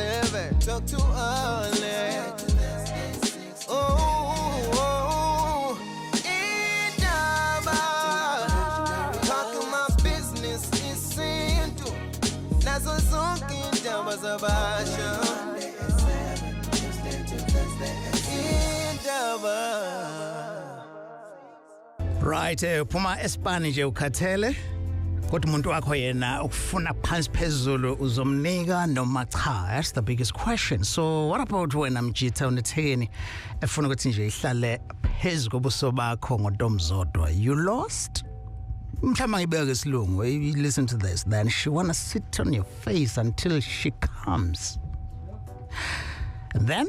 7 talk too early. Oh, Indaba, talking my business isintu, nazo zonke indaba zabasha. Indaba. Right, phuma esipani nje ukhathele. Kodwa umuntu wakho yena ukufuna phansi phezulu uzomnika noma cha? That's the biggest question. So what about wena Mjita unetheni efuna ukuthi nje ihlale phezulu kobuso bakho ngodomzodwa? You lost? Mhlawumbe ngibeke isilungu. You listen to this. Then she wanna sit on your face until she comes. And then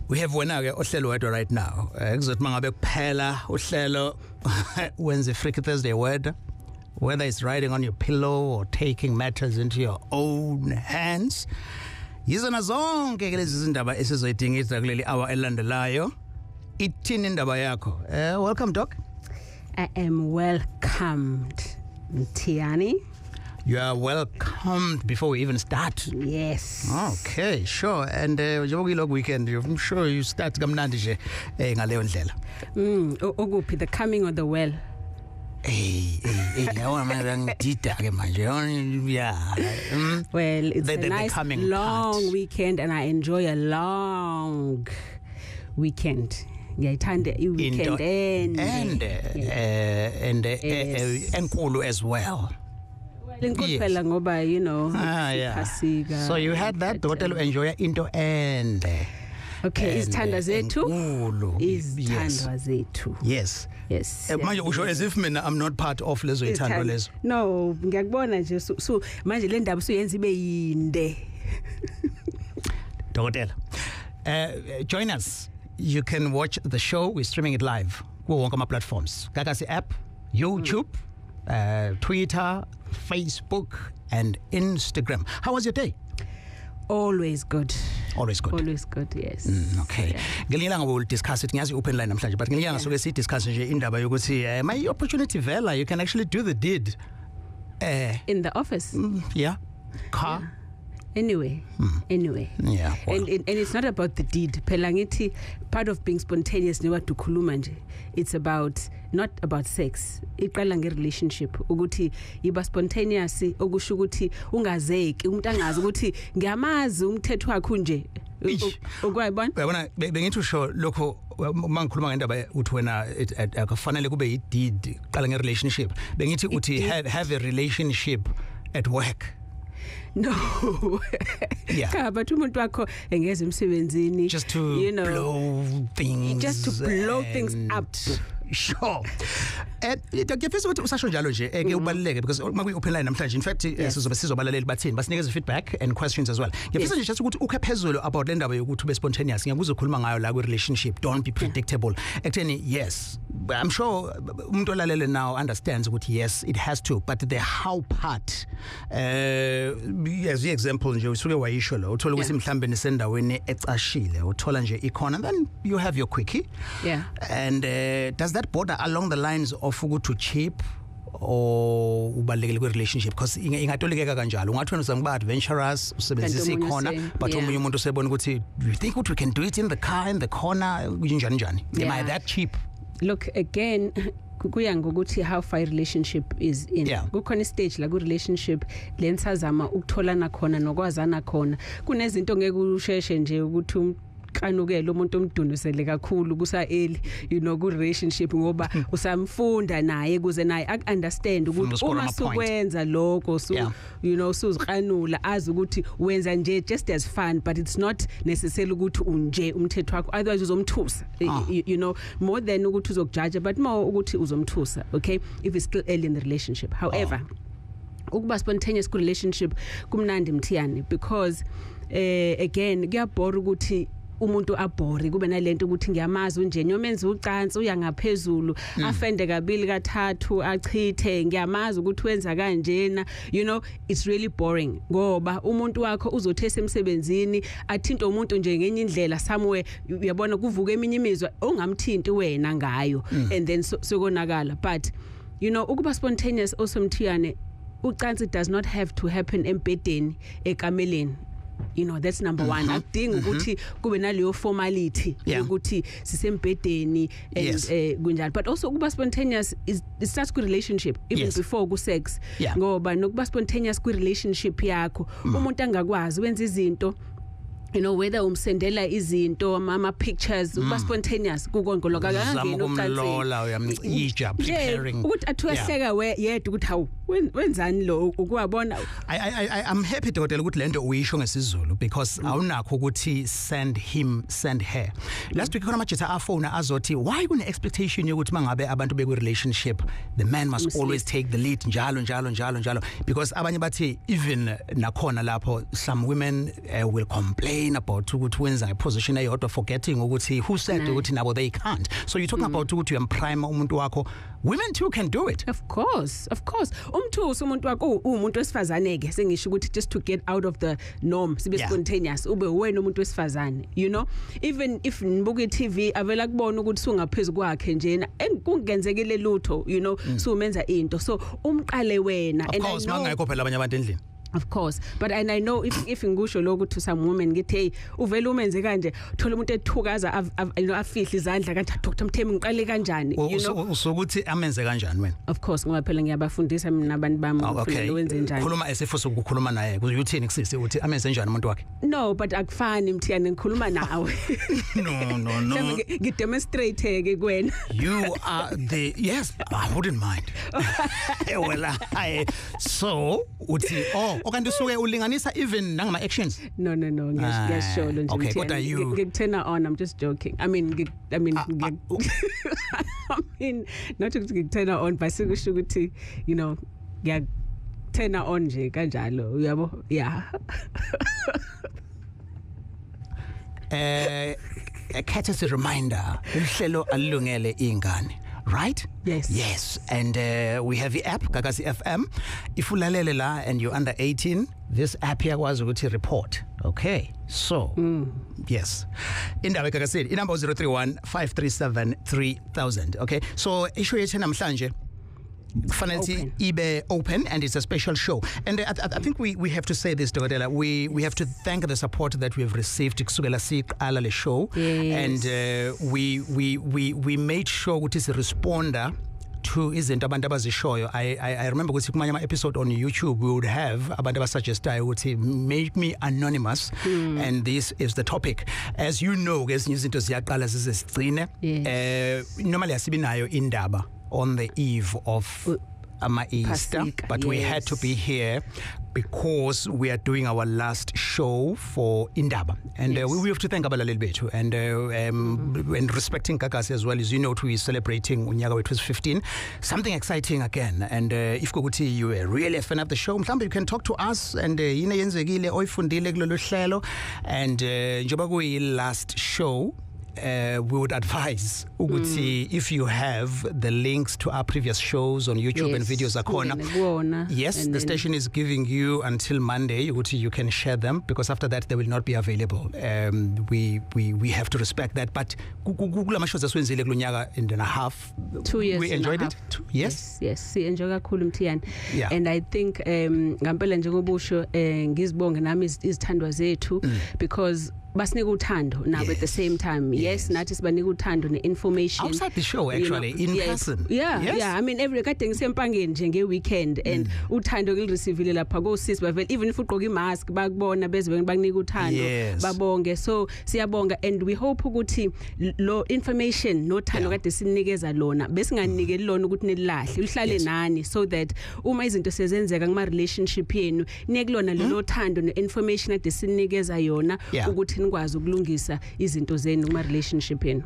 we have wena ke ohlelo wedwa right now. Kuzothi mangabe kuphela uhlelo wenze Freaky Thursday wedwa. Whether it's riding on your pillow or taking matters into your own hands. Yizona zonke ke lezi zindaba esizoyidingisa kuleli hour elandelayo. Ithini indaba yakho? Welcome, Doc. I am welcomed, Mthiyane. You are welcomed before we even start. Yes. Okay, sure. And njengoba weekend, I'm sure you start kamnandi nje ngaleyo ndlela. Okuphi, the coming or the well? Hey, yawa ngidida ke manje. Yeah. Well, it's a nice long part. weekend and I enjoy a long weekend. Ngiyayithanda i-weekend and enkulu as well. Inkulu phela ngoba you know. Yeah. So you had that hotel enjoy into ende. Okay, izithandwa zethu. Izithandwa zethu. Yes. Yes. Manje usho as if mina I'm not part of lezo izithandwa lezo. No, ngiyakubona nje so manje le ndaba usuyenza ibe yinde. Dokotela. Join us. You can watch the show. We're streaming it live. Kuwo wonke ama platforms. Kakasi app, YouTube, Twitter, Facebook and Instagram. How was your day? Always good. Always good. Always good, yes. Okay. Ngelinye langa we'll discuss it. Ngiyazi open line namhlanje but ngelinye langa soke si discuss nje indaba yokuthi my opportunity vela you can actually do the deed. In the office. Yeah. Car. Yeah. Anyway. Yeah. Well. And it's not about the deed. Phela ngithi part of being spontaneous newa dukhuluma nje. It's about not about sex. Icala nge-relationship ukuthi iba spontaneous okusho ukuthi ungazeki umuntu angazi ukuthi ngiyamazi umthetho wakho nje. Ukwayibona? Yabona bengithi usho lokho mangikhuluma ngendaba uthi wena akufanele kube i-deed qala nge-relationship. Bengithi uthi have a relationship at work. No. Yeah. But umuntu wakho engeze emsebenzini just to blow things. Just to blow things up. Sure. Ngiyafisa ukuthi usasho njalo nje ke ubaluleke because makuyi open line namhlanje in fact sizobalaleli bathini basinikeza feedback and questions as well. Ngiyafisa nje ukuthi ukhe phezulu about le ndaba yokuthi ube spontaneous. Ngiyakuza ukukhuluma ngayo la ku relationship. Don't be predictable. Actually yes, I'm sure umuntu olalele now understands ukuthi yes it has to, but the how part as the example nje usuke wayisho lo uthola ukuthi mhlambe nisendaweni ecashile uthola nje ikhona and then you have your quickie. Yeah. And does that border along the lines of ukuthi cheap or ubalekele kwe relationship because ingatolekeka kanjalo ungathi wena uzangiba adventurous usebenzisa ikhona but omunye umuntu usebona ukuthi you think we can do it in the car in the corner njani am I that cheap? Look again kuya ngokuthi how far relationship is in. Kukhona stage la ku relationship lensazama ukutholana khona nokwazana khona kunezinto ngeke usheshe nje ukuthi kanukela umuntu omdunusele kakhulu kusa early ku relationship ngoba usamfunda naye kuze naye understand ukuthi uma sukwenza lokho usuzikhanula azi ukuthi wenza nje just as fun but it's not necessarily ukuthi unje umthetho wakho otherwise uzomthusa more than ukuthi uzokujudge but more ukuthi uzomthusa. Okay, if it's still early in the relationship. However ukuba spontaneous ku relationship kumnandi Mthiyane because again kuyabhora ukuthi umuntu abhore kube nalento ukuthi ngiyamazi unje nyomenza ucansi uya ngaphezulu afende kabili kathathu achithe ngiyamazi ukuthi wenza kanjena it's really boring ngoba umuntu wakho uzothesa emsebenzini athinta umuntu nje ngenye indlela somewhere uyabona kuvuka eminye imizwa ongamthinti wena ngayo and then sokonakala but ukuba spontaneous also Mthiyane ucansi does not have to happen embedeni ekameleni you know, that's number one. Akudingi ukuthi kube naleyo formality ukuthi sisembedeni and kunjalo, but also kuba spontaneous it starts ku relationship even before ku sex, ngoba nokuba spontaneous ku relationship yakho umuntu angakwazi wenza izinto, you know, whether umsendela izinto ama pictures uba spontaneous kukonke kangangeni ucansi uyamcija preparing ukuthi athuyahleka yedwa ukuthi hawu wenzani lo ukuwabona. I'm happy dokotela ukuthi lento uyisho ngesizulu because awunakho ukuthi send him send her. Last week khona amajita afona azothi why kune expectation yokuthi mangabe abantu beku relationship the man must always take the lead njalo because abanye bathi even nakhona lapho some women will complain about ukuthi wenza position eyodwa forgetting ukuthi who said ukuthi nabo they can't. So you're talking about ukuthi uyamprime umuntu wakho. Women too can do it. Of course. Umthuso umuntu wakho umuntu wesifazane ke sengisho ukuthi just to get out of the norm sibe spontaneous ube wena umuntu wesifazane, you know, even if nibuka iTV avela kubona ukuthi sungaphezulu kwakhe njena kungenzekile lutho, you know, so umenza into so umqale wena and I know mangayikho phela abanye abantu endlini. Of course, but and I know if ngisho lokho to some women ngithi hey uvela umenze kanje thola umuntu ethukaza afihla izandla kanti Dr. Mthembu ngiqale kanjani, you know usokuthi amenze kanjani wena. Of course ngoba phela ngiyabafundisa mina nabantu bami ukuthi wenze njani. Khuluma esifuso ukukhuluma naye uthini kusisi ukuthi amenze njani umuntu wakhe. No, but akufani Mthiyane ngikhuluma nawe. No. Ngidemonstrate ke kuwena. You are the yes, I wouldn't mind. Well, so uthi okanti usuke ulinganisa even nangama actions. No ngiyasho nje. Okay, what are you? Ngikuthena on, I'm just joking. I mean I mean not to ngikuthena on but sikusho ukuthi you know ngiyathena on nje kanjalo uyabo a courtesy reminder uhlelo alungele ingane. Right? Yes. And we have the app, Gagasi FM. If you lalele la and you're under 18, this app here was going to report. Okay. So, yes. Indaba Gagasi, number 031-537-3000. Okay. So, issue yetu namhlanje Fancy ibe open and it's a special show and I think we have to say this Dokotela, we have to thank the support that we have received kusukela siqala le show and we made sure ukuthi si responder to izinto abantu abazishoyo. I remember ukuthi kumanye ama episode on YouTube we would have abantu abasuggestayo ukuthi make me anonymous and this is the topic. As you know ngezinye izinto ziyaqala zizigcine normally asibinayo indaba on the eve of Easter, but we had to be here because we are doing our last show for Indaba, and we have to thank Abala a little bit, and respecting Kakasi as well. As you know, we are celebrating Unyaka, which was 15, something exciting again. And if Koguti, you are really a fan of the show, you can talk to us and Yena yenzekile oyifundile kulolu hlelo, and njoba last show. We would advise ukuthi if you have the links to our previous shows on YouTube and videos akhona, the station is giving you until Monday you can share them because after that they will not be available. We have to respect that, but kula shows aswenzile kulonyaka and a half 2 years we enjoyed it. Yes enjoy kakhulu Mthiyane, and I think ngampela njengobusho ngizibonge nami izithandwa zethu because basinika uthando now at the same time nathi sibanika uthando ne-information outside the show actually in person. I mean every kade ngisempangeni nje nge-weekend and uthando ngilireceiveile lapha kosisi bavela even if ugqoka imask bakubona beze bakunika uthando babonge, so siyabonga and we hope ukuthi lo information nothando kade sinikeza lona besinganikeli lona ukuthi nililahle uhlale nani so that uma izinto sezenzeka kuma relationship yenu niyekulona lo thando ne-information kade sinikeza yona ukuthi nikwazi ukulungisa izinto zenu kuma relationship yenu.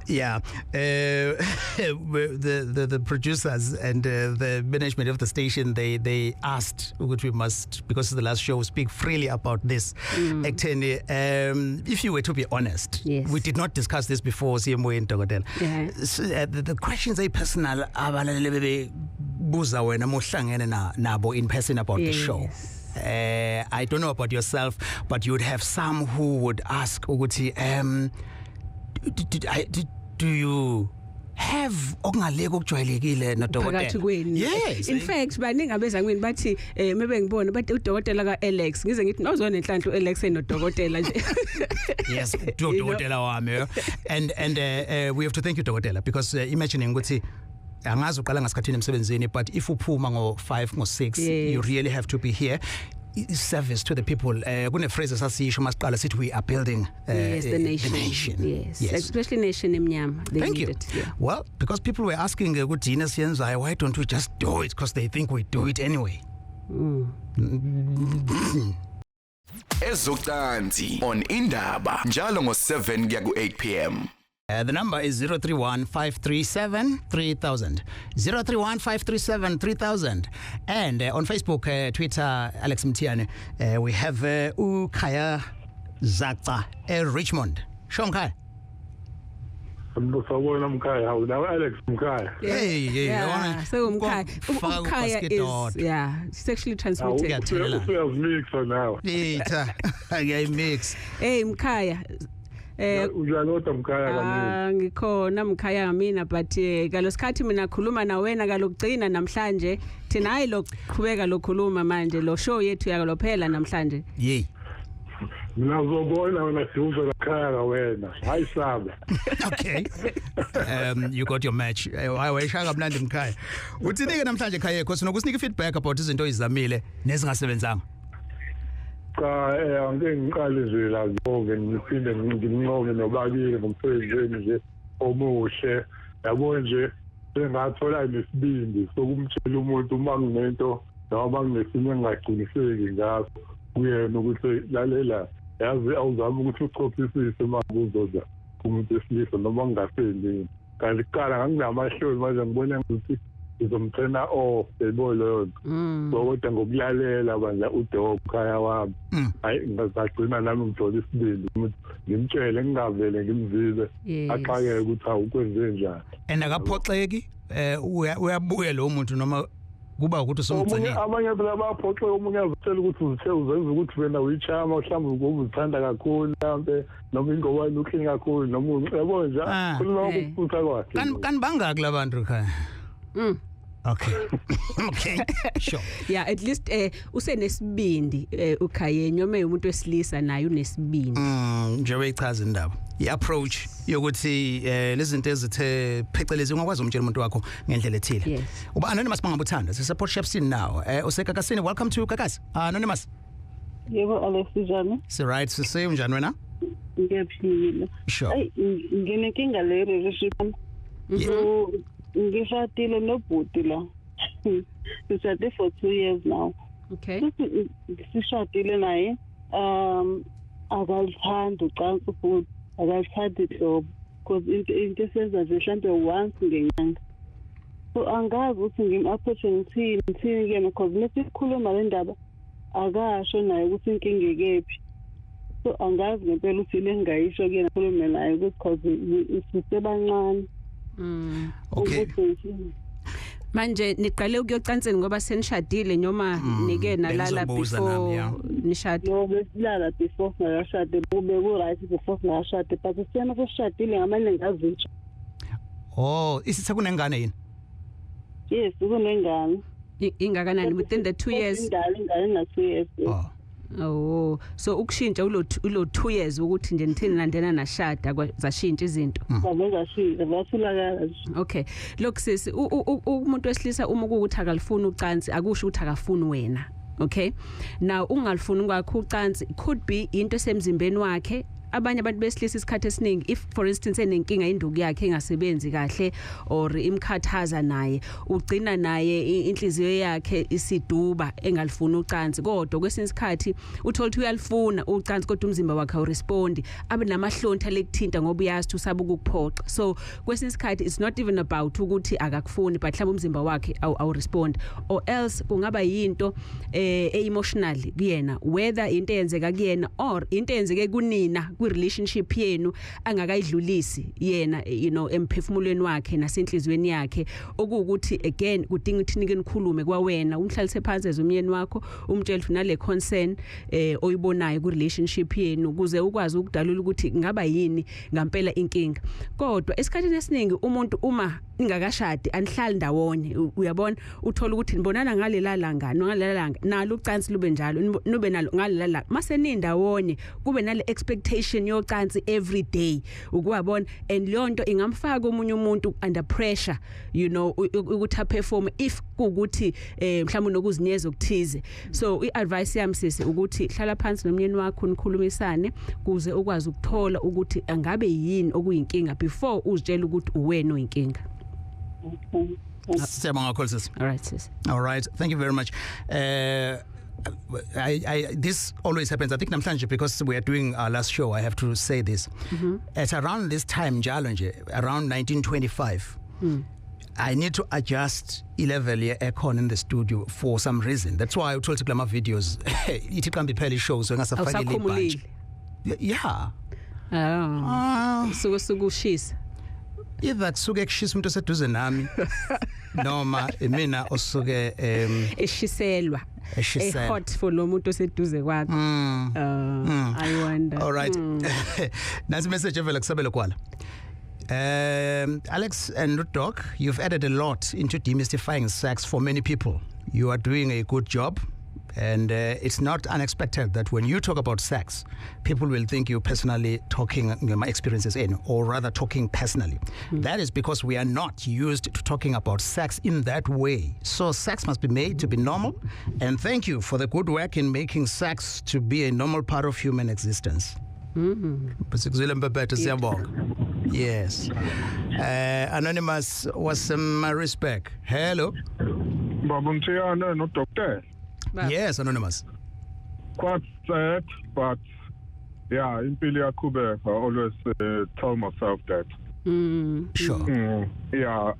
The producers and the management of the station they asked which we must, because of the last show, speak freely about this. Actually, if you were to be honest, we did not discuss this before CMO in Dokotela. The questions are personal buza wena mohlangene nabo in person about the show. I don't know about yourself, but you would have some who would ask Uguti, do you have okungaleko okujwayelekile nodokotela. Yes. In fact baningi abeza ngini bathi mebe ngibona bathi udokotela ka Alex ngize ngithi awuzona enhlanhla uAlex enodokotela nje. Yes, udokotela wami. And we have to thank you dokotela because imagining ukuthi angazi uqala ngasikhathini emsebenzini but if uphuma ngo5 ngo6 you really have to be here. Service to the people. Kune phrase asasisho masiqala sithi we are building the nation. Yes, especially nation emnyama. Thank you. Well, because people were asking ukugcina siyenzayo, why don't we just do it because they think we do it anyway. Ucansi on Indaba njalo ngo7 kuya ku8 p.m. The number is 031-537-3000. 031-537-3000. And on Facebook, Twitter, Alex Mthiyane, we have Ukaya Zakta, Richmond. Shomkai. Sabona Mkhaya, how now Alex Mkhaya. Yeah. So Mkhaya is sexually transmitted. Mix for now. Yeah, mix. Hey Mkhaya. Ujalota Mkhaya kaningi. Ngikhona Mkhaya mina but ngalosikhathi mina khuluma na wena kalokugcina namhlanje thina hayi loqhubeka lokhuluma manje lo show yethu yakalophela namhlanje. Yey. Mina uzobona wena siuza lakhaya kawena. Hayi sabe. Okay. You got your match. Wayeshaka mnandi Mkhaya. Uthini ke namhlanje khaya yakho sinokusinika feedback about izinto izamile nezingasebenzanga. Angeke ngiqale nje la zonke ngiphinde ngimnqoke nobabili ngomsebenzini nje omuhle yabo nje sengathola nesibindi sokumtshela umuntu uma kunento noma kunesimo engaqiniseki ngaso kuyena ukuthi lalela yazi awuzama ukuthi uchophisise makuzoza kumuntu esilisa noma kungasendi kanti qala nginamahloni manje ngibona ukuthi izomthena off eboyilo so kodwa ngokulalela bandla uDokhaya wami hayi ngizagcina nami ngithola isibindi ngimtshele ngingavele ngimzize aqhakeke ukuthi awukwenze njani and akaphoxeki uyabuya lo muntu noma kuba ukuthi usomgcinile abanye abaphoxeka umuntu yazitshela ukuthi uzenza ukuthi wena uyichama mhlawumbe uzithanda kakhulu mhlambe noma ingowani uklinga kakhulu noma yabo nje khuluma ukufutha kwakhe kanibangaki labantu khaya. Okay. Okay. Sure. Yeah, at least usenesibindi uKhaye nyoma umuntu wesilisa naye unesibindi. Njengoba ichaza indaba. I-approach yokuthi lezinto ezithe phecelezi ungakwazi umtshela umuntu wakho ngendlela ethile. Uba anonymous bangabuthanda. Support chefs now. Usekakasini, welcome to Kakasi. Anonymous. Yebo Alex njani? So right, sise unjani wena? Ngiyaphila. Sure. Ay nginenkinga le relationship. Ngishadile nobhuti la. Sishade for 2 years now. Okay. Sishadile naye akalithanda ucansi futhi akalithanda idlobo because into esenza nje mhlambe once ngenyanga. So angazi ukuthi ngim-approach ngithini ke because mesikhuluma le ndaba akasho naye ukuthi inkinga ekephi. So angazi ngempela ukuthi le ngayisho kuyena khulume naye ukuthi because sisebancane. Okay. Manje niqale ukuyocansini ngoba senishadile noma nike nalala before nishade. No, besilala before ngashade kube ku right before ngashade but sena kushadile ngamanye ngazitsha. Oh, isithe kunengane yini? Yes, kunengane. Ingakanani within the 2 years? Ingane na 2 years. Oh, so ukushintsha ulo 2 years ukuthi nje nithini nandena nashada zashintsha izinto. Zashintsha bathulakala. Okay. Look sis, umuntu wesilisa uma ukuthi akalifuni ucansi akusho ukuthi akafuni wena. Okay? Now ungalifuni ngakho ucansi could be into esemzimbeni wakhe. Abanye abantu besilisa isikhathi esiningi if for instance enenkinga induku yakhe engasebenzi kahle or imkhathaza naye ugcina naye inhliziyo yakhe isiduba engalifuna ucansi kodwa kwesinye isikhathi uthola ukuthi uyalifuna ucansi kodwa umzimba wakhe awurespond abe namahlonta lekuthinta ngoba uyazi ukuthi usaba ukuphoqa so kwesinye isikhathi it's not even about ukuthi akakufuni but mhlawumbe umzimba wakhe awurespond or else kungaba yinto emotionally kuyena whether into eyenzeka kuyena or into eyenzeke kunina ku relationship yenu angakayidlulisi yena emphefumulweni wakhe nasenhlizweni yakhe okuwukuthi again kudinga ukuthi nike nikhulume kwawena umhlalise phansi ezomyeni wakho umtshela nale concern oyibonayo ku relationship yenu ukuze ukwazi ukudalula ukuthi ngaba yini ngampela inkinga kodwa esikhathini esiningi umuntu uma ingakashadi anihlali ndawonye uyabona uthola ukuthi nibonana ngalela langa nalo ucansi lube njalo nube nalo ngalela la mase nindawonye kube nale expectation yocansi every day ukubona and leyo nto ingamfaka umunye umuntu under pressure ukuthi aperform if kuukuthi mhlawumbe nokuzinyeza okuthize so iadvice yami sisi ukuthi hlala phansi nomyeni wakho nikhulumisane kuze ukwazi ukuthola ukuthi angabe yini okuyinkinga before uzitshela ukuthi uwena oyinkinga. All right, sis. All right, thank you very much. This always happens. I think namhlanje because we are doing our last show, I have to say this. At around this time, around 1925, I need to adjust level aircon in the studio for some reason. That's why I told you my videos. It can be fairly shows so bunch. Yeah. So kushisa. Either kusuke kushisa umuntu oseduze nami noma mina osuke eshiselwa hot for lo muntu oseduze kwakho. I wonder. All right. Nansi message evela kusabela kwala. Alex and Doc, you've added a lot into demystifying sex for many people. You are doing a good job. And it's not unexpected that when you talk about sex, people will think you're personally talking my experiences or rather talking personally. That is because we are not used to talking about sex in that way. So sex must be made to be normal. And thank you for the good work in making sex to be a normal part of human existence. Yes. Anonymous was some respect. Hello. Mthiyane, no doctor. Yes, Anonymous. Quite sad, but yeah, in Piliakube, I always tell myself that. Sure. Yeah,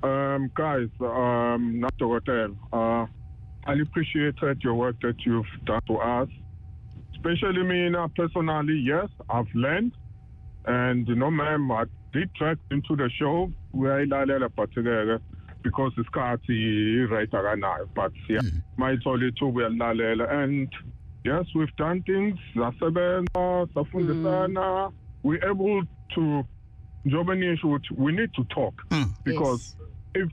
guys, not to hotel. I appreciated your work that you've done to us. Especially me personally, yes, I've learned. And ma'am, I did track into the show where I particular because it's right now. But yeah, my only two will and yes, we've done things. We're able to we need to talk because if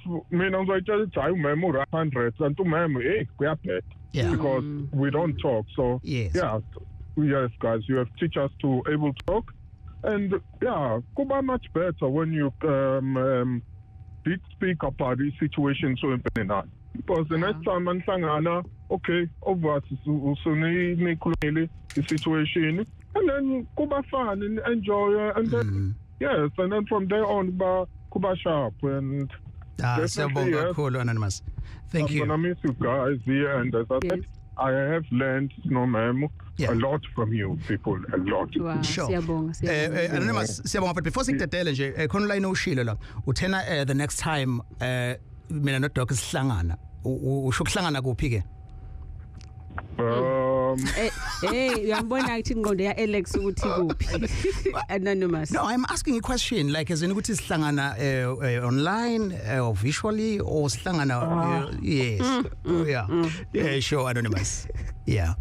hundreds and we are bad because we don't talk. So yes, guys, you have teach us to able to talk, and yeah, could be much better when you did speak about this situation so important. Because the next time man okay, over the situation, and then kuba fun and enjoy, and then yes, and then from there on, kuba sharp and. Anonymous. Thank you. I'm gonna miss you guys here, and as I said, I have learned a lot from you people, a lot. Wow. Sure. Anonymous, but before sikuthetele nje khona la inoshilo la uthena the next time mina no Doc sihlangana usho kuhlangana kuphi ke? Uyambona ukuthi ingqondo ya Alex ukuthi kuphi? Anonymous. No, I'm asking a question like as in ukuthi sihlangana online or visually or sihlangana yes. Yeah, sure, Anonymous. Yeah.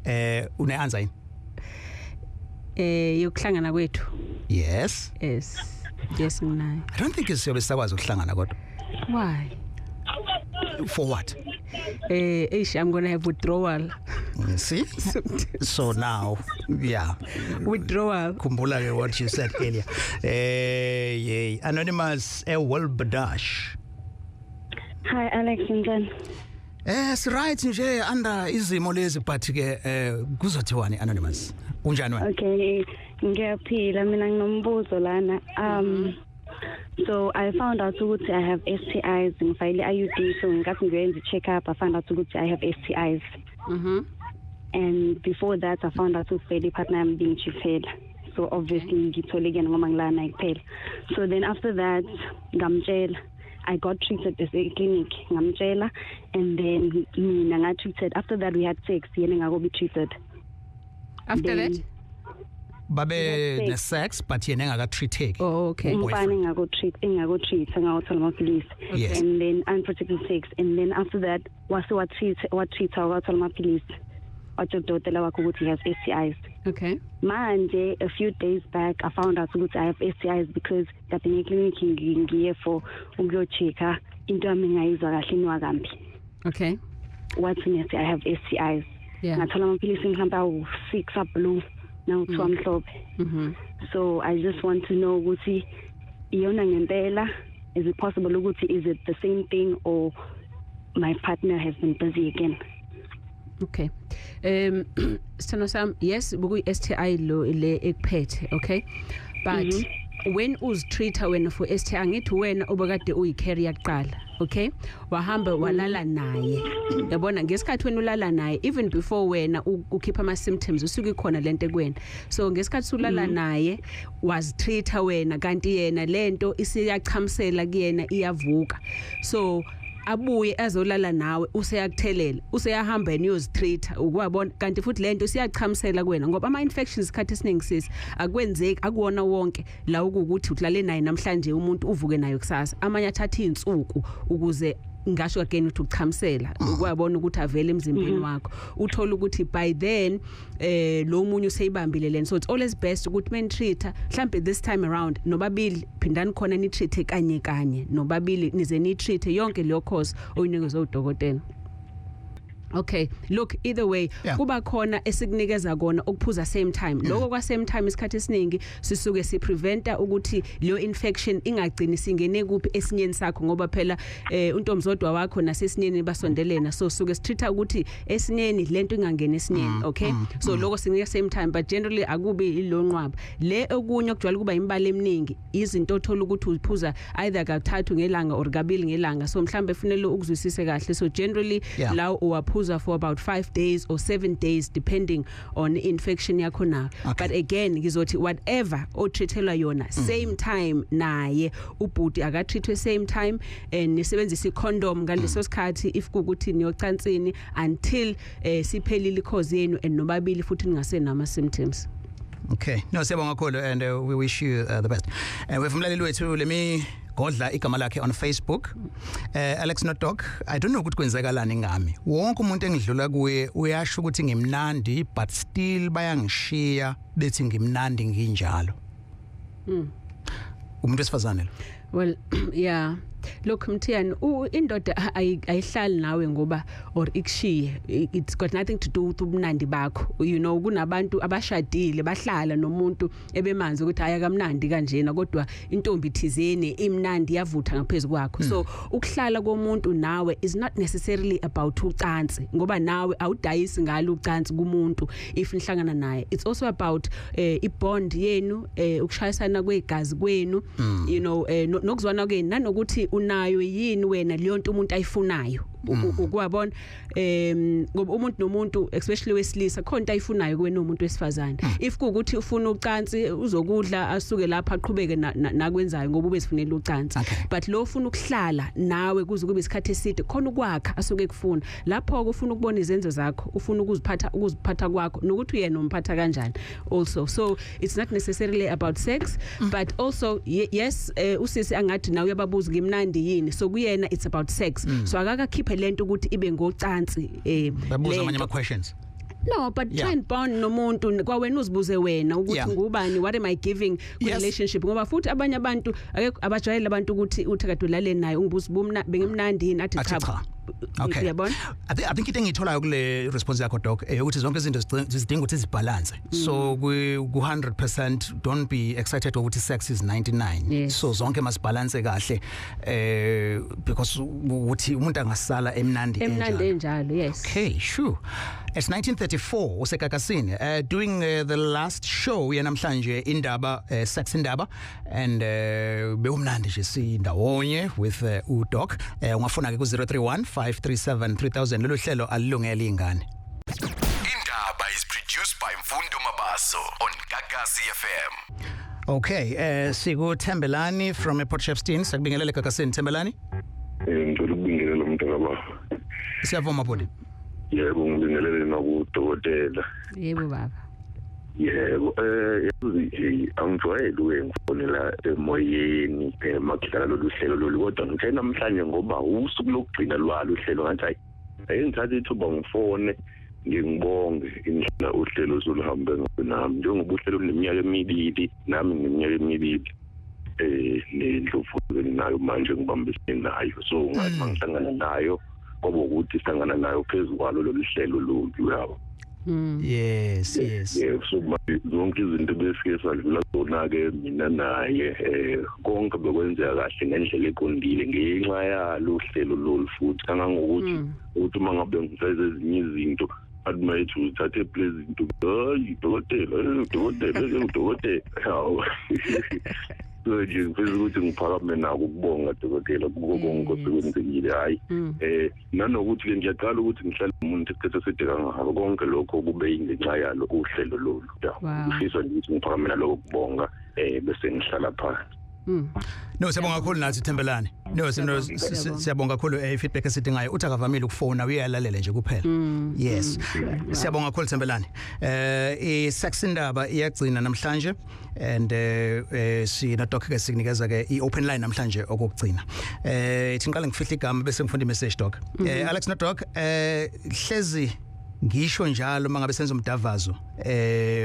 Une answer yini? Yokuhlangana kwethu. Yes. Yes nginayo. I don't think siyobe sakwazi ukuhlangana kodwa. Why? For what? I'm going to have withdrawal. See? So now, yeah. Withdrawal. Kumbula what you said earlier. Anonymous, Welbadash. Hi, Alex and Jen. Yes, right nje under izimo lezi but ke kuzothiwani Anonymous. Unjani wena? Okay, ngiyaphila mina nginombuzo lana. So I found out ukuthi I have STIs ngifile IUD so ngikathi ngiyenza check up I found out ukuthi I have STIs. And before that I found out ukuthi partner I'm being cheated. So obviously ngithole again ngoba ngilana kuphela. So then after that ngamtshela I got treated at a clinic ngamtshela and then mina got treated. After that we had sex yena ngako be treated. After that babe ne sex but yena engakatreateki. Oh, okay. Umfana engakutreat ngawuthola amaphilisi. Yes. And then unprotected sex, and then after that wase watreat awathola amaphilisi. Watodotela wakho ukuthi he has STIs. Okay. Manje a few days back I found out ukuthi I have STIs because that in clinic ngiye for ukuyochecka into yami ngayizwa kahle inwakambi. Okay. What's next? I have STIs. Yeah. Ngathola amaphilisi mhlawumbe awu6 blue now 2 amhlophe. So I just want to know ukuthi iyona ngempela, is it possible ukuthi is it the same thing or my partner has been busy again? Okay. Sithando sam, yes, buku STI lo le ekuphethe, okay? But when uzitreata wena for STI angithi wena obakade uyicarrier kuqala, okay? Wahamba walala naye. Yabona ngesikhathi wena ulala naye even before wena ukhipha ama symptoms usuke khona lento kuwena. So ngesikhathi ulala naye wazitreata wena kanti yena lento isiyachamsela kuyena iyavuka. So abuye azolala nawe useyakuthelela useyahamba niyozitreat ukwabona kanti futhi lento siyachamisela kuwena ngoba ama infections isikhathi esiningi sisi akwenzeki akuwona wonke la ukuthi uhlale naye namhlanje umuntu uvuke nayo kusasa amanye athatha izinsuku ukuze ngasho again ukuthi ukuchamisela ukwabona ukuthi avele emzimbeni wakho uthola ukuthi by then lo munye useyibambile lento. So it's always best ukuthi men treat mhlambe this time around nobabili phindani khona ni treat kanye nobabili nize ni treat yonke leyo course oyinikezwe udokotela. Okay, look, either way kuba khona esikunikeza kona ukuphuza same time. Lokho kwa same time isikhathi esiningi sisuke sipreventa ukuthi leyo infection ingagcini singene kuphi esinyeni sakho ngoba phela untomzodwa wakho nasesinyeni basondelena, so suke sitreata ukuthi esinyeni lento ingangena esinyeni, okay? So lokho sinika same time but generally akubi ilonqwaba. Le okunye okujwayele kuba imbali eminingi izinto othola ukuthi uphuza either kathathu ngelanga or kabili ngelanga, so mhlambe kufanele ukuzwisise kahle. So generally lawo uwaphuza for about 5 days or 7 days depending on infection yakho na. But again ngizothi whatever otreatela yona same time naye ubhuti akatreatwe same time and nisebenzisa icondom ngaleso sikhathi if kukuthi niyocansini until siphelile cause yenu and nobabili futhi ningasenama symptoms. Okay, no siyabonga kakhulu and we wish you the best. Wefumlaleli wethu lemi godla igama lakhe on Facebook. Alex Notdog, I don't know ukuthi kwenzakalani ngami. Wonke umuntu engidlula kuye uyasho ukuthi ngimnandi but still bayangishiya bethi ngimnandi nginjalo. Umuntu esifazane lo. Well, yeah. Look Mthiyane indoda ayihlali nawe ngoba or ikushiye, it's got nothing to do with umnandi bakho. You know kunabantu abashadile bahlala nomuntu ebemanzi ukuthi ayakamnandi kanjena kodwa intombi thizeni imnandi yavutha ngaphezulu kwakho. So ukuhlala komuntu nawe is not necessarily about ucansi ngoba nawe awudayisi ngalo ucansi kumuntu if nihlangana naye. It's also about ibond yenu, ukushayisana kwegazi kwenu, you know, nokuzwana kwenu nanokuthi unayo yini wena leyo nto umuntu ayifunayo. Ukwabona ngoba umuntu nomuntu especially wesilisa khona into ayifunayo kuwena umuntu wesifazane. If kuukuthi ufuna ucansi uzokudla asuke lapha aqhubeke nakwenzayo ngoba ubesifunela ucansi. But lo ufuna ukuhlala nawe kuze kube isikhathi eside khona ukwakha asuke kufuna lapho ufuna ukubona izenzo zakho, ufuna ukuziphatha kwakho nokuthi uyena umphatha kanjani also. So it's not necessarily about sex but also yes usisi angathi nawe uyababuza ngimnandi yini, so kuyena it's about sex. So akakakhiphe lento ukuthi ibe ngocansi babuza amanye ama questions. No, but try and bond nomuntu kwa wena uzibuze wena ukuthi ngubani, what am I giving relationship ngoba futhi abanye abantu abajwayele abantu ukuthi uthakadulale naye ungibuza bengimnandi yini athi cha. Okay. I think into engitholayo kule response yakho doc ukuthi zonke izinto zidinga ukuthi zibalance. So ku 100% don't be excited ukuthi sex is 99. So zonke must balance kahle because ukuthi umuntu angasala emnandi enjalo. Yes. Okay, sure. It's 1934 usekakasini doing the last show yanamhlanje Indaba, Sex Indaba, and beumnandi nje sindawonye with udoc. Ungafuna ke ku 031-537-3000 lelo hlelo alilungele ingane. Indaba is produced by Mfundo Mabaso on Kangaki FM. Okay, siku Thembelani from Port Shepstone. Sakubingelele kakasini Thembelani. Ngicela ukubingelela umuntu ngaba. Siyavuma bodi. Yebo ngibingelele nokudokotela. Yebo baba. Yebo, angijwayele ukufonela emoyeni makudlala lolu hlelo lolu kodwa ngithe namhlanje ngoba usuku lokugcina lwalo uhlelo ngathi hayi ngithatha ithuba ngifone ngibonge indlela uhlelo soluhambe nami njengoba uhlelo luneminyaka emibili nami ngineminyaka emibili nendlovu enginayo manje ngibambisene nayo so ngathi mangihlangana nayo ngoba ukuthi sihlangana nayo phezulu kwalo lolu hlelo lolu yabo. Yes. So zonke izinto besike sadlula zona ke mina naye konke bekwenzeka kahle ngendlela eqondile ngenxa yalo hlelo lolu futhi kangangokuthi ukuthi mangabe ngisayize ezinye izinto admit uthathe place into hayi dokotela hawo so nje ngifisa ukuthi ngiphakame nako ukubonga dokotela kuko konke osekwenzekile hayi nanokuthi ke ngiyaqala ukuthi ngihlale umuntu isikhathi eside kangaka konke lokho kube ingenxa yalo uhlelo lolu ngifisa ukuthi ngiphakame naloko ukubonga bese ngihlala phansi. No siyabonga kakhulu nathi Thembelani. No siyabonga kakhulu feedback esidingayo uthi akavamile ukufona uyalalela nje kuphela. Yes. Siyabonga kakhulu Thembelani. I-sex Indaba iyagcina namhlanje and sina doc ke sikunikeza ke i-open line namhlanje okugcina. Ithi ngiqala ngifihla igama bese ngifunda i-message doc. Alex no doc hlezi ngisho njalo mangabe senza umdavazo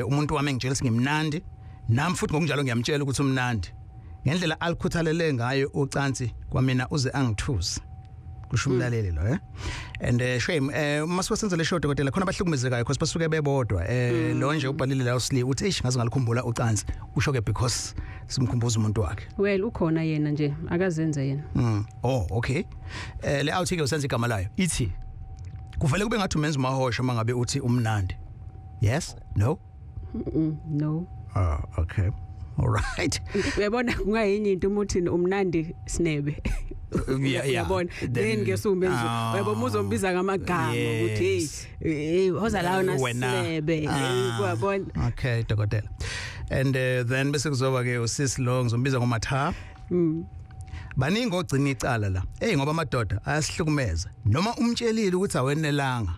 umuntu wami engitshela singimnandi nami futhi ngokunjalo ngiyamtshela ukuthi umnandi ngendlela alikhuthalele ngayo ucansi kwamina uze angithuze kusho umlaleli lo and shame masiwasenze le show dokotela khona abahlukumezekayo because basuke bebodwa lo nje ubhalile la usli uthi eish ngaze ngalikhumbula ucansi usho ke because simkhumbuza umuntu wakhe well ukhona yena nje akazenze yena oh okay le outing ke usenza igama layo ithi kuvele kube ngathi umenza mahosha mangabe uthi umnandi yes no no okay all right uyabona kungayinye into umuthi umnandi sinebe yabona then ngesumenzo uyabona uzombiza ngamagama ukuthi hey hoza la ona sinebe uyabona okay dokotela and then bese kuzoba ke usisi lo ngizombiza ngomatha baningi ogcina icala la ngoba amadoda ayasihlukumeza noma umtshelile ukuthi awenelanga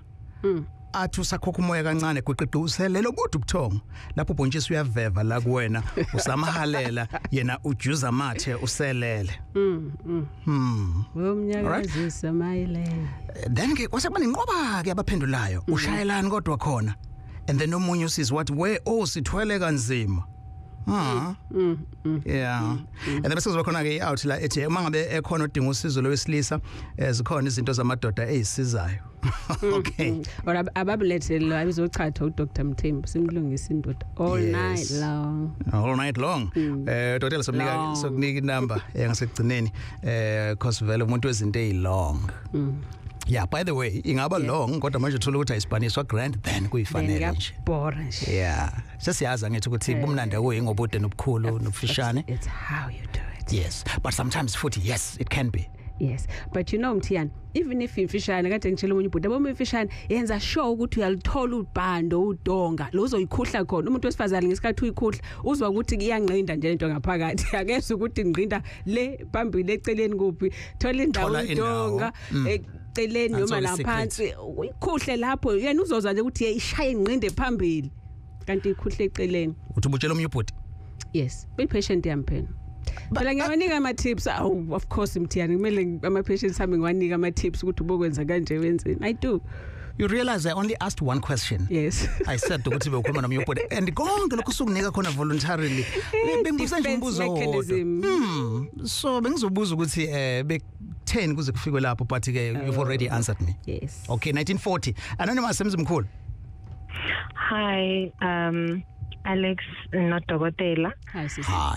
athi usakhokha umoya kancane guqiqusele lobuthi ubuthongo lapho ubhontshisi uyaveva la kuwena usamahalela yena ujuza amathe uselele womnyakazisa mayile then ke kwasekuba nenqoba ke abaphendulayo ushayelani kodwa khona and then omunye usisi wathi we sithwele kanzima yeah and then bese kuzokhona ke out la ethi mangabe ekhona odinga usizo lowesilisa zikhona izinto zamadoda ezisizayo okay ora ababulethe abizochatha uDr Mthembu simlungisa indoda all night long dokotela sokunika inamba ngasekugcineni cause vele umuntu wezinto ezilong yeah by the way ingaba long kodwa manje uthola ukuthi ayispaniswa grand then kuyifanele nje bore nje yeah sesiyaza ngithi ukuthi umnandi akuyi ngobude nobukhulu nobufishane it's how you do it yes but sometimes futhi yes it can be yes but you know Mthiyane even if imfishane kade ngitshela umunye ubhuti aboma imfishane yenza sure ukuthi uyalithola ubhando udonga lo uzoyikhuhla khona umuntu wesifazane ngesikhathi uyikhuhla uzwa ukuthi iyanqinda nje into ngaphakathi akeze ukuthi ngqinda le phambili eceleni kuphi thola indawo udonga eceleni noma laphansi uyikhuhle lapho yena uzoza nje ukuthi ishaye inqinde phambili kanti ikhuhle eceleni uthi ubutshela umunye ubhuti yes be patient yampena phela ngiyawanika ama tips of course Mthiyane kumele ama patients sami ngiwanika ama tips ukuthi ubokwenza kanje wenzeni I do. You realize I only asked one question. Yes. I said ukuthi bekhuluma nomnye ubhuti and konke lokho sukunika khona voluntarily bengibuza nje umbuzo wodwa so bengizobuza ukuthi be10 kuze kufikwe lapho but ke you've already answered me. Yes. Okay 1940 anonymous semzimkhulu. Hi Alex not dokotela. Hi.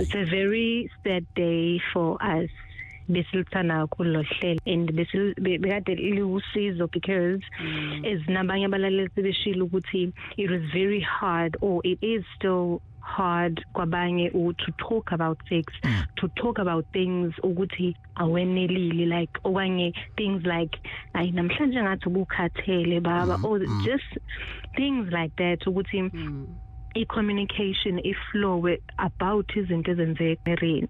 It's a very sad day for us. Besilthana kulohlelo and bekade liwusizo because as nabanye abalaleli sebeshilo ukuthi it was very hard or it is still hard kwabanye to talk about sex, to talk about things ukuthi awenelile like okanye things like ay namhlanje ngathi ukukhathele baba or just things like that ukuthi i-communication iflow about izinto ezenzekamereni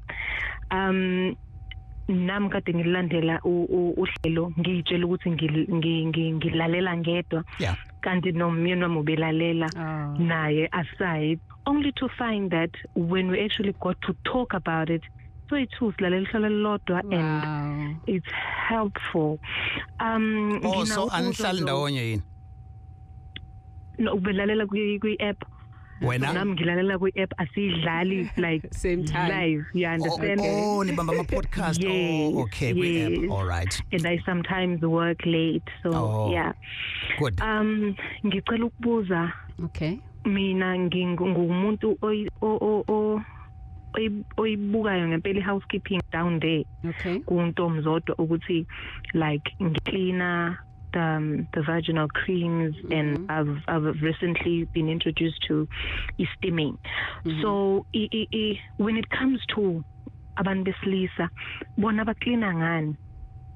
nami kade ngilandela uhlelo ngitshela ukuthi ngilalela ngedwa kanti nomyeni wami ubelalela naye aside, only to find that when we actually got to talk about it, so it's and it's helpful. So anihlali ndawonye yini? No, ubelalela kwi-app. Wena? Nami ngilalela kwi-app asidlali like same time live, you understand? Nibamba ama-podcast. Yes, Okay, kwi-app, all right. And I sometimes work late, so yeah. Good. Ngicela ukubuza. Okay. Mina ngumuntu oyibukayo ngempela housekeeping down there. Okay. Kuntombi zodwa ukuthi like ngicleaner the vaginal creams, and I've recently been introduced to steaming. So when it comes to abantu besilisa bona bacleana ngani,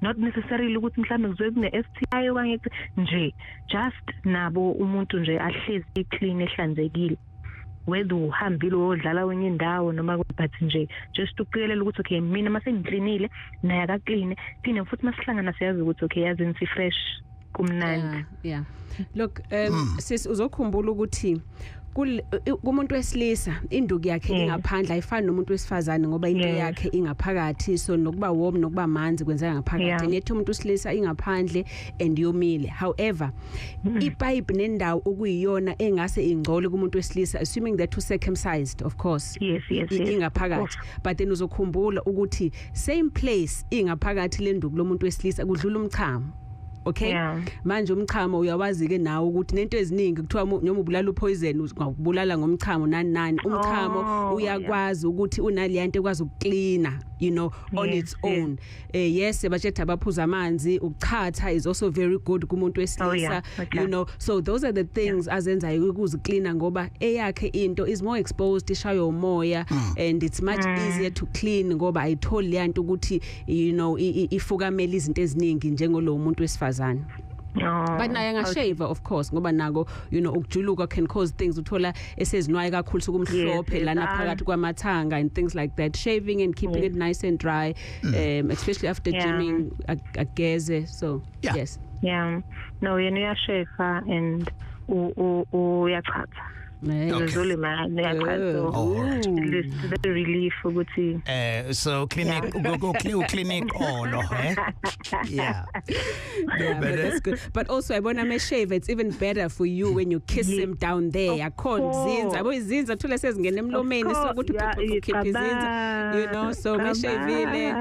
not necessarily ukuthi mhlambe kuzobe kune STI okanye nje, just nabo umuntu nje ahlezi clean ehlanzekile, whether uhambile uyodlala kwenye indawo noma but nje just uqikelela ukuthi okay mina mase ngicleanile naye akaclean, phinde futhi masihlangana siyazi ukuthi okay yazi nsi fresh kumnandi. Yeah. Look, sis uzokhumbula ukuthi kumuntu wesilisa induku yakhe ingaphandle ayifani nomuntu wesifazane ngoba into yakhe ingaphakathi, so nokuba warm nokuba manzi kwenzeka ngaphakathi, nethi umuntu wesilisa ingaphandle and yomile. However, ipipe nendawo okuyiyona engase ingcole kumuntu wesilisa, assuming that you circumcised, of course. Yes. Ingaphakathi, but then uzokhumbula ukuthi same place ingaphakathi lenduku lomuntu wesilisa kudlula umchamo. Okay, manje umchamo uyawazi ke nawo ukuthi nento eziningi kuthiwa noma ubulala upoison ungabulala ngomchamo nani umchamo uyakwazi ukuthi unaliyanto ekwazi ukucleana, you know, on its own. Yes, bajetha baphuza amanzi, ukuchatha is also very good kumuntu wesilisa, you know, so those are the things azenzayo ukuzicleana ngoba eyakhe into is more exposed, ishayo umoya, and it's much easier to clean ngoba ayitholi leyanto ukuthi, you know, ifukamela izinto eziningi njengolo umuntu wesifazane. But naye ngashave of course ngoba nako, you know, ukujuluka can cause things, uthola esezinwaye kakhulu sokumhlophe lana phakathi kwamathanga and things like that. Shaving and keeping it nice and dry, especially after gymming ageze. So yes. No, yena uyashave and uyachatha. It's really mad. It's very relief ukuthi so clinic go clinic yeah. But that's good. But also I want to shave, it's even better for you when you kiss him down there. Akhona izinza izinza thule sezingena emlomeni sokuthi ukhipha izinza, you know, so meshavile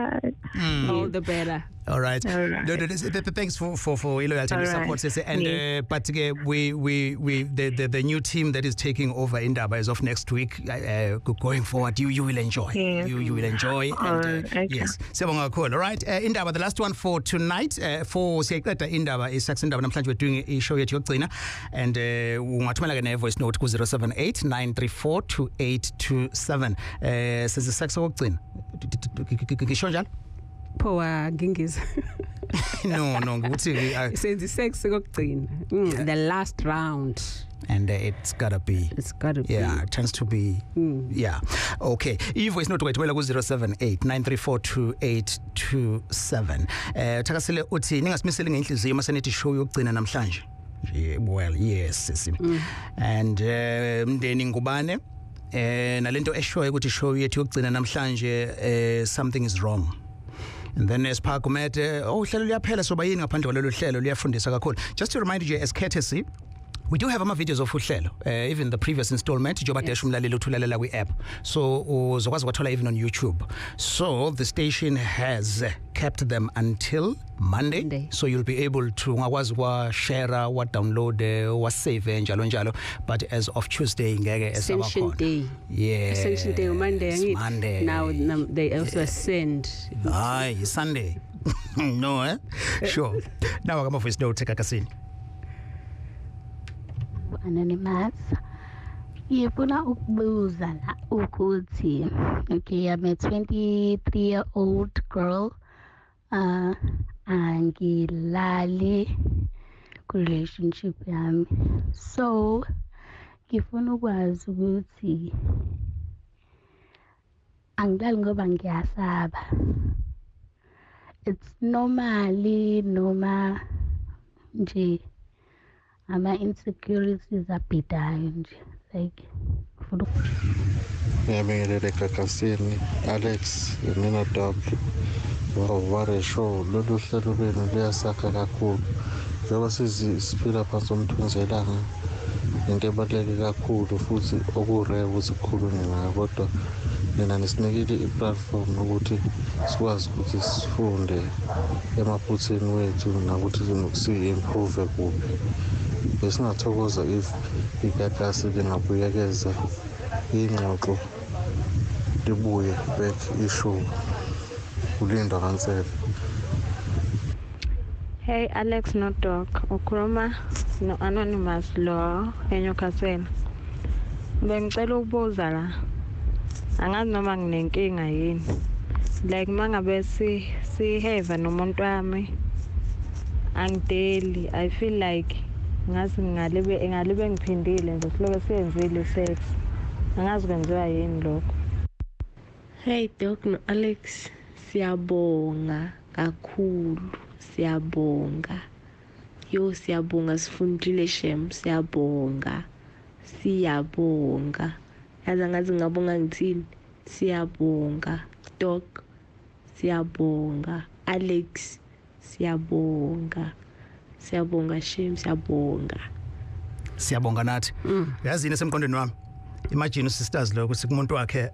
all the better. All right. Thanks for your loyalty and support, Sese. And but the new team that is taking over Indaba as of next week, going forward, you will enjoy. You will enjoy. And, yes. Sebonga kakhulu. All right. Indaba, the last one for tonight. For siyaqeda Indaba is Sax Indaba. Namhlanje we're doing a show yethu yokugcina, and ungathumela ke voice note ku 078 934 2827. Sese Sax yokugcina. Ngisho njalo? Poa gingiz. No, ukuthi senze sex kokugcina. The last round. And it's gotta be. Yeah, it tends to be. Yeah. Okay. Ivoice note kwethumela ku 078 934 2827. Thakasile uthi ningasimisele ngenhliziyo masenithi show yokugcina namhlanje. Well, yes. And mndeni ngubane nalento eshoyo ukuthi show yethu yokugcina namhlanje something is wrong. And then esiphagumete uhlelo liyaphela soba yini ngaphandle kwalelo hlelo liyafundisa kakhulu. Just to remind you as courtesy, we do have videos of uhlelo, even the previous installment njoba dash umlaleli uthulalela kwi-app, so uzokwazi ukuthola even on YouTube. So the station has kept them until Monday. So you'll be able to ungakwazi share, download, save njalo, but as of Tuesday ngeke Ascension Day. Yeah, Ascension Day on Monday. Monday. Now they also send Sunday. No, sure. Now I'm voice note Kakasini. Anonymous. Ngifuna ukubuza la ukuthi okay, I'm a 23-year-old girl. Angilali ku relationship yami. So ngifuna ukwazi ukuthi angilali ngoba ngiyasaba. It's normally noma nje ama-insecurities abhidayo nje like ngiyabingelela egagasini Alex Minodop. Wow, what a show. Lolu hlelo lwenu luyasakha kakhulu njengoba siphila phansi komthunzi elanga, into ebaluleke kakhulu futhi okurare ukuthi kukhulunywe ngayo, kodwa nina nisinikile i-platform ukuthi sikwazi ukuthi sifunde emaphutheni wethu nakuthi si-improve kuphi. Besingathokoza if igagasi lingabuyekeza ingxoxo libuye back ishow. Ulindwa kansela. Hey Alex no Doc, ukhuluma no Anonymous lo enyokasela. Bengicela ukubuza la. Angazi noma nginenkinga yini. Like mangabe si have nomuntu wami angideli, I feel like ngazi ngalibe ngiphindile nje silobe siyenzile sex. Angazi kwenziwa yini lokho. Hey Doc no Alex, siyabonga kakhulu, siyabonga. Siyabonga sifundile shem, siyabonga. Yazi ngazi ngabonga ngithini? Siyabonga. Doc, siyabonga. Alex, siyabonga. Siyabonga shem, siyabonga. Siyabonga nathi. Yazini esemqondweni wami. Imagine sisters lo ukuthi kumuntu wakhe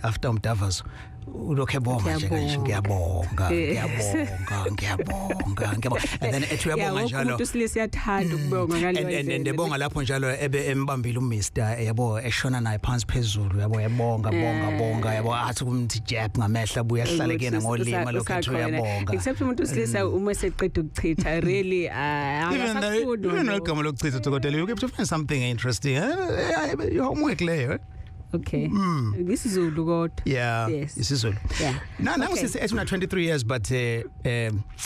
after umdavazo ulokhe ebonga nje kanje ngiyabonga and then ethi uyabonga njalo umuntu silesiyathanda ukubonga ngaleyo and ebonga lapho njalo ebe embambile uMr yabo eshona naye phansi phezulu yabo yabonga bonga yabo athi kumthi jab ngamehla buya hlale kena ngolima lokho ethi uyabonga except umuntu silesa uma seqeda ukuchitha really akasafudu even welcome lokuchitha dokotela you keep to find something interesting your homework later. Okay. This is Zulu God. Yeah. Yes. This is Zulu. Yeah. Now it's not 23 years but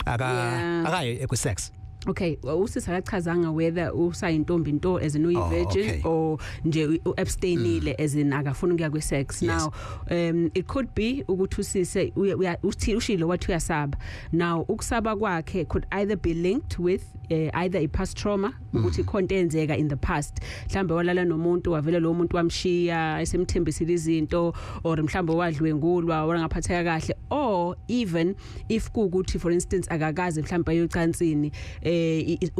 aga sex. Okay, usisa akachazanga whether usayintombi into as an virgin or nje abstainile as in akafuna ukuya kwe sex. Now it could be ukuthi usise ushilo wathi uyasaba. Now ukusaba kwakhe could either be linked with either a past trauma ukuthi konke enzeka in the past. Mhlambe walala nomuntu wavela lo muntu wamshiya esemthembisile izinto or mhlambe wadlwengulwa wona ngaphatheka kahle, or even if kuukuthi for instance akakaze mhlambe ayocansini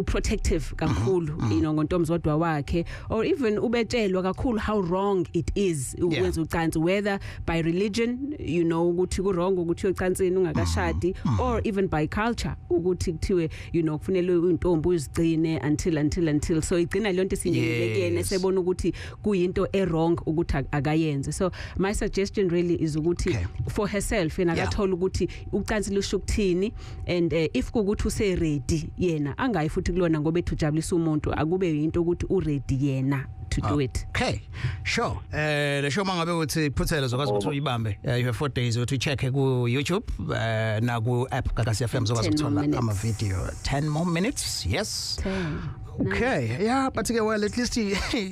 protective kakhulu ngontombi zodwa wakhe, or even ubetshelwa kakhulu how wrong it is ukwenza ucansi, whether by religion ukuthi ku wrong ukuthi uyocansini ungakashadi, or even by culture ukuthi kuthiwe kufanele intombi uzigcine until so igcina le nto sinyekene sebona ukuthi kuyinto wrong ukuthi akayenze. So my suggestion really is ukuthi for herself akathola ukuthi ucansi lusho ukuthini, and if kuukuthi use ready yena angayi futhi kulona ngoba ethujabulisa umuntu, akube into ukuthi u ready yena to do it. Okay, sure. Le show mangabe uthi phuthela zokwazi ukuthi uyibambe. You have 4 days to check ku YouTube na ku app Kakasi FM zokwazi ukuthola ama video 10 more minutes. Yes. 10. Okay, nice. Yeah, but well, at least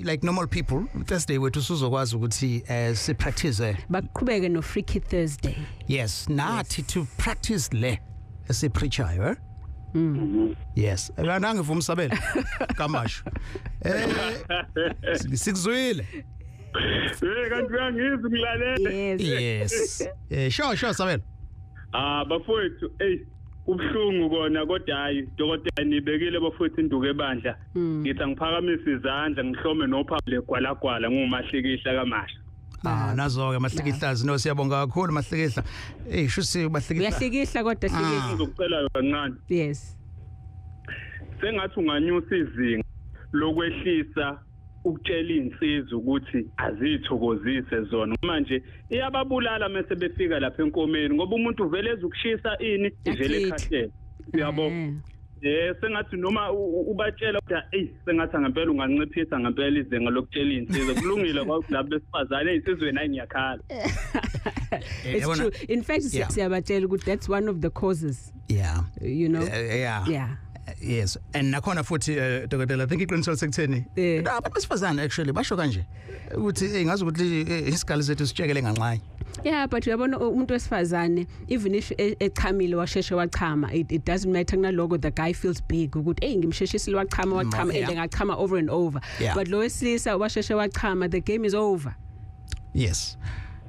like normal people, Thursday wethu sizokwazi ukuthi si practice baqhubeke no Freaky Thursday. Yes, nathi to practice le si preacher, Yes, ngangivuma Sabela kamasho sikuzwile kanti uyangizwa ngilalela. Yes sure Sabela. Bafowethu ubhlungu kona kodwa hayi dokotela nibekile bafowethu induku ebandla ngithi ngiphakamisa izandla ngihlome nophable gwalagwala ngumahlikihla kamasho. Nazo ke mahlikihlazi no siyabonga kakhulu mahlikihla. Shusi mahlikihla. Uyahlikihla kodwa hlikihla. Ngizocela kancane. Yes. Sengathi unganyusa izinga lokwehlisa ukutshela insizwa ukuthi azithokozise zona. Manje iyababulala mase befika lapha enkomeni ngoba umuntu uvele ezukushisa ini ivele ekhahlele. Uyabona? Sengathi noma ubatshela ukuthi sengathi ngempela unganciphisa ngempela izinga lokutshela insizwa kulungile kwalabo besifazane esizweni ayingiyakhala. It's true. In fact siyabatshela ukuthi that's one of the causes. Yeah. Yeah. Yes, and nakhona futhi dokotela I think iqiniso sekutheni abantu besifazane actually basho kanje ukuthi ngazi ukuthi isikali sethu sitshekele nganxanye. Yeah, but uyabona umuntu wesifazane even if echamile washeshe wachama it doesn't matter kunaloko the guy feels big ukuthi hey ngimsheshisile wachama ngachama over and over but lo wesilisa washeshe wachama the game is over. Yes.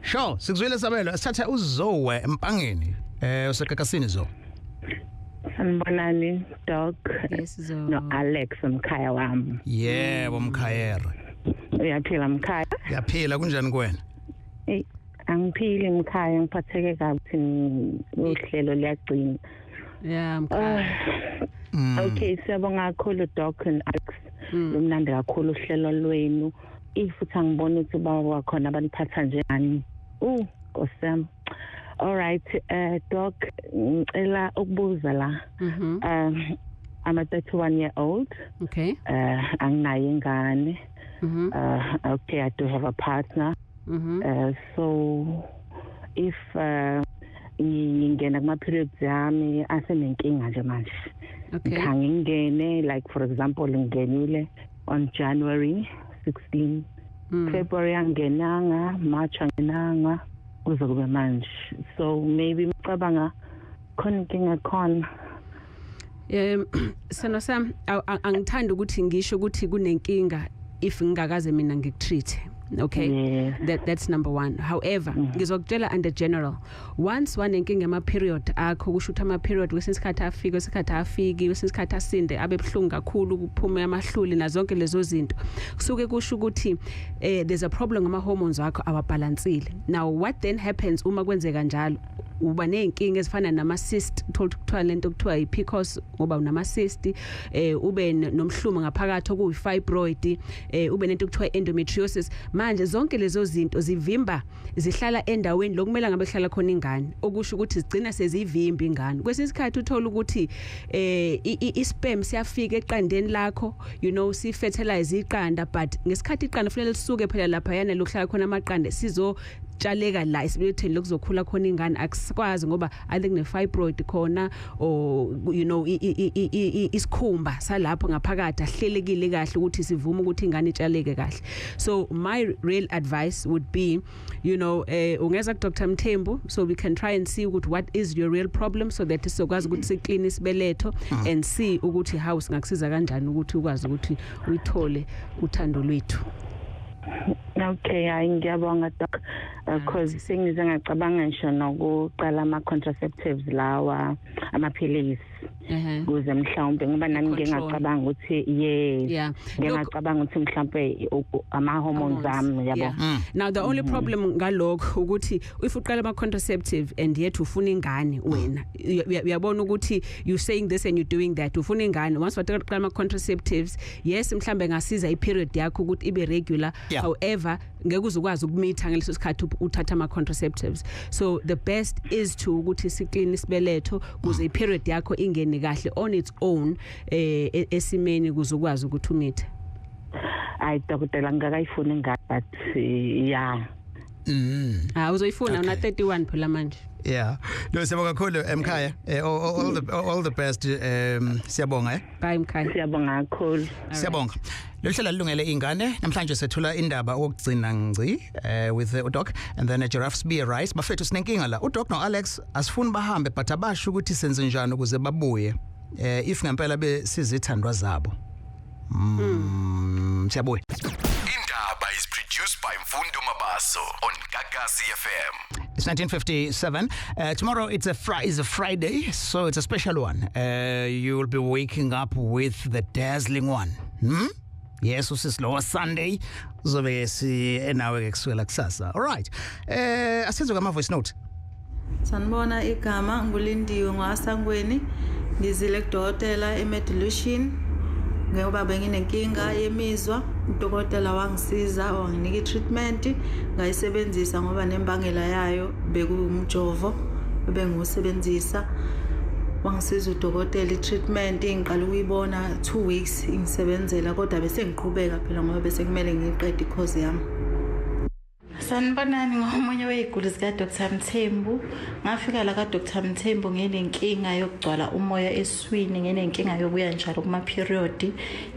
Sure, sikuzwile Sabelo, sithatha uZowe empangeni. Usekakasini zo. Sanibonani Doc. Yes Zo. No Alex umkhaya wami. Yebo mkhayera. Uyaphila mkhaya? Uyaphila kunjani kuwena? Angiphili mkhaya ngiphatheke kabi uhlelo liyagcina. Yeah mkhaya. Okay, siyabonga kakhulu Doc and Alex. Umnandi kakhulu uhlelo lwenu. Ifuthi angibona ukuthi baba wakhona abaniphatha njani. Nkosam. All right, Doc, ngicela ukubuza la. I'm a 31-year-old. Okay. Anginayo ingane. Okay, I do have a partner. So if ngingena kuma periods yami asenenkinga nje manje. Okay. Ngingene like for example ngingenile on January 16. February angenanga, March angenanga. Uzokube manje. So maybe mcabanga khona inkinga khona. Sano sam angithanda ukuthi ngisho ukuthi kunenkinga if ngingakaze mina ngikutreat. Okay, yeah. That's number one. However, ngizokutshela under general, once wanenkinga ama period akho kusho ukuthi ama period kwesinsikhathi afika kwesinsikhathi afiki kwesinsikhathi asinde abe buhlungu kakhulu kuphume amahluli na zonke lezo zinto kusuke kusho ukuthi there's a problem ngama hormones akho awabalansile. Now what then happens uma kwenzeka njalo uba nenkinga ezifana nama cyst kuthiwa lento kuthiwa iPCOS ngoba unama cyst ube nomhlumo ngaphakathi okuyi fibroid ube nento kuthiwa endometriosis. Manje zonke lezo zinto zivimba zihlala endaweni lokumela ngabe hlala khona ingane okusho ukuthi sigcina sezivimba ingane kwesinsikhathi uthola ukuthi isperm siyafika eqandeni lakho si fertilize iqanda but ngesikhathi iqanda kufanele lisuke phela lapha yana lokuhlala khona amaqanda tshaleka la isibelethweni lokuzokhula khona ingane akusikwazi ngoba ade kune fibroid khona or isikhumba salapho ngaphakathi ahlelekile kahle ukuthi sivume ukuthi ingane itshaleke kahle. So my real advice would be ungeza ku Dr. Mthembu so we can try and see what is your real problem so that sizokwazi ukuthi siclean isibeletho and see ukuthi how singakusiza kanjani ukuthi ukwazi ukuthi uyithole uthando lwethu. Okay, ngiyabonga Doc because sengize ngacabanga ngisho nokuqala ama contraceptives lawa amaphilisi kuze mhlawumbe ngoba nami ngingacabanga ukuthi ngingacabanga ukuthi mhlawumbe ama hormones ami yabo. Now the only problem ngalokho ukuthi if uqala ama contraceptive and yet ufuna ingane wena uyabona ukuthi you saying this and you doing that ufuna ingane once waqala ama contraceptives yes mhlawumbe ngasiza i-period yakho ukuthi ibe regular however ngeke uzukwazi ukumitha ngaleso sikhathi uthatha ama contraceptives. So the best is to ukuthi siclean isibeletho kuze i-period yakho ingene kahle on its own esimeni kuze ukwazi ukuthi umithe. Dokotela ngakayifuna ingane but uzoyifuna una 31 phela manje. Yeah. No siyabonga kakhulu emkhaya. All the best siyabonga Bye mkhaya. Siyabonga kakhulu. Siyabonga. Lohlala lilungele ingane namhlanje sethula indaba ukugcina ngci with uDoc and then Giraffes Beer Rice bafethu sinenkinga la uDoc no Alex asifuni bahambe but abasho ukuthi senze njani ukuze babuye if ngempela besizithandwa zabo. Siyabuya. Indaba is produced by Mfundo Mabaso on Kangaki FM. It's 1957. Tomorrow it's a Friday, so it's a special one. You will be waking up with the dazzling one. Yes, usislow Sunday. Uzobe nawe kuswela kusasa. All right. Asizwe kama voice note. Sanibona igama ngulindiwe ngwasangweni ngizile kudokotela eMedilution ngoba benginenkinga yemizwa udokotela wangisiza wanginika i-treatment ngayisebenzisa ngoba nembangela yayo bekumjovo bengusebenzisa wangisiza udokotela i-treatment ngiqala ukuyibona 2 weeks ingisebenzela kodwa bese ngiqhubeka phela ngoba bese kumele ngiqede i-course yami. Sanibonani, ngomunye wey'guli zika Dr. Mthembu. Ngafika la ka Dr. Mthembu nginenkinga yokugcwala umoya eswini, nginenkinga yokuya njalo kuma period.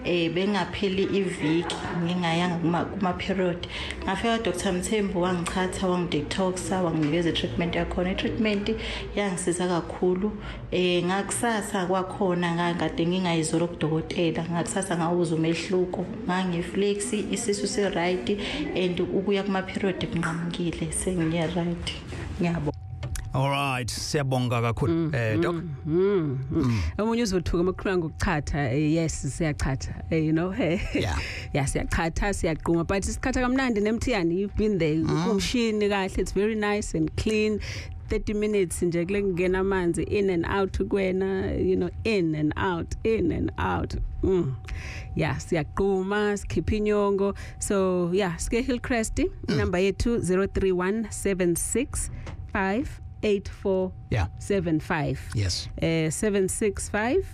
Bengapheli iviki ngingayanga kuma period. Ngafika Dr. Mthembu wangichatha, wangidetoxa, wanginikeza treatment yakhona. I-treatment yangisiza kakhulu. Ngakusasa kwakhona ngakade ngingayizolo kudokotela. Ngakusasa ngawuza umehluko, ngangiflex, isisu se right and ukuya kuma period kunqamukile sengiye right. Ngiyabo. All right, siyabonga kakhulu. Doc. Omunye uzothuka amakhuluma ngokuchatha. Yes, siyachatha. You know, yeah. Yeah, siyachatha, siyaqhuma, but isikhatha kamnandi neMthiyane, you've been there. Umshini kahle, it's very nice and clean. 30 minutes nje kule ngena amanzi in and out kuwena, you know, in and out. Yeah, siyaqhuma, sikhipha inyongo. So yeah, Ske Hillcrest number yethu 031 765 8475. Yes. 765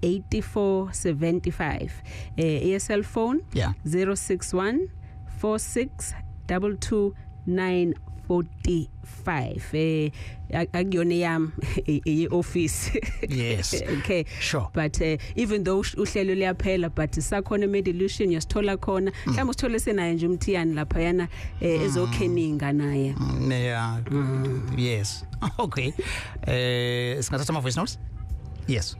8475. ESL phone 061 4622 945. Akuyona yam office. Yes. Okay. Sure. But even though uhlelo liyaphela, but sakhona medilution yasithola khona. Mhlawumbe usithole senaye nje uMthiyane lapha yana ezokheninga naye. Yeah. Yes. Okay. Singathatha ama voice notes? Yes.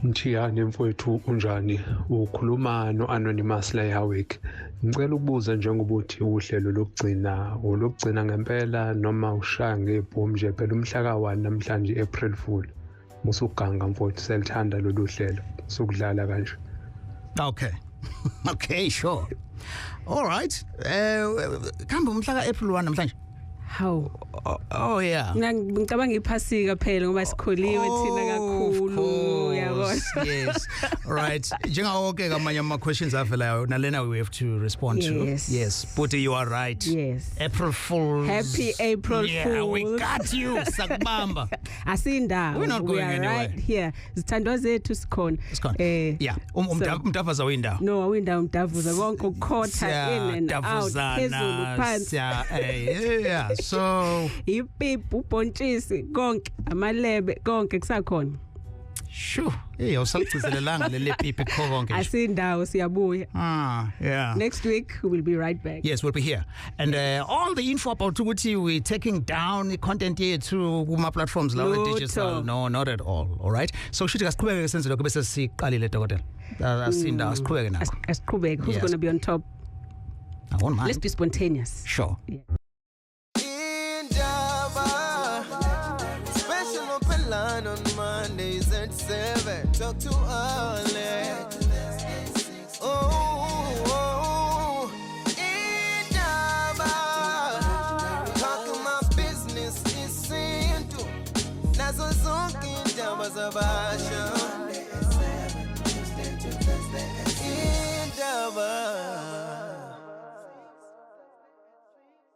Mthiyane mfowethu unjani? Ukhuluma no-Anonymous la eHowick. Ngicela ukubuza njengoba uthi uhlelo lokugcina ngempela noma ushaya ngebhomu nje phela umhla ka1 namhlanje April Fool. Musuganga mfowethu selithanda lolu hlelo sokudlala kanje. Okay. Okay, sure. All right. Kambe umhla ka April 1 namhlanje? How? Oh yeah. Ngicabanga iphasika phela ngoba sikholiwe thina kakhulu yabona. Yes. Right. Njengawo ke kamanye ama questions avelayo nalena we have to respond to. Yes. But you are right. Yes. April Fools. Happy April Fools. Yeah, we got you. Sakubamba. Asinda. We're not going anywhere. Right here. Zithandwa zethu sikhona. Yeah. Umdavuza window. No, window umdavuza konke ukukhotha in and out. Phezulu phansi. Yeah. So ipipu ubhontshisi konke amalebe konke kusakhona. Sure. Hey, awusaligcizelelanga leli pipi konke. Asindawo siyabuya. Yeah. Next week we will be right back. Yes, we'll be here. And all the info about ukuthi we're taking down the content yethu kuma platforms lawo digital. No, not at all. All right. So shithi asiqhubeke senze lokho bese siqalile dokotela. Asindawo asiqhubeke nako. Asiqhubeke. Who's going to be on top? I won't mind. Let's be spontaneous. Sure. Yeah. Special open line on Mondays at 7. Talk to Alex. Indaba. Talking my business is into. Nazo zonke indaba zabasha. Indaba.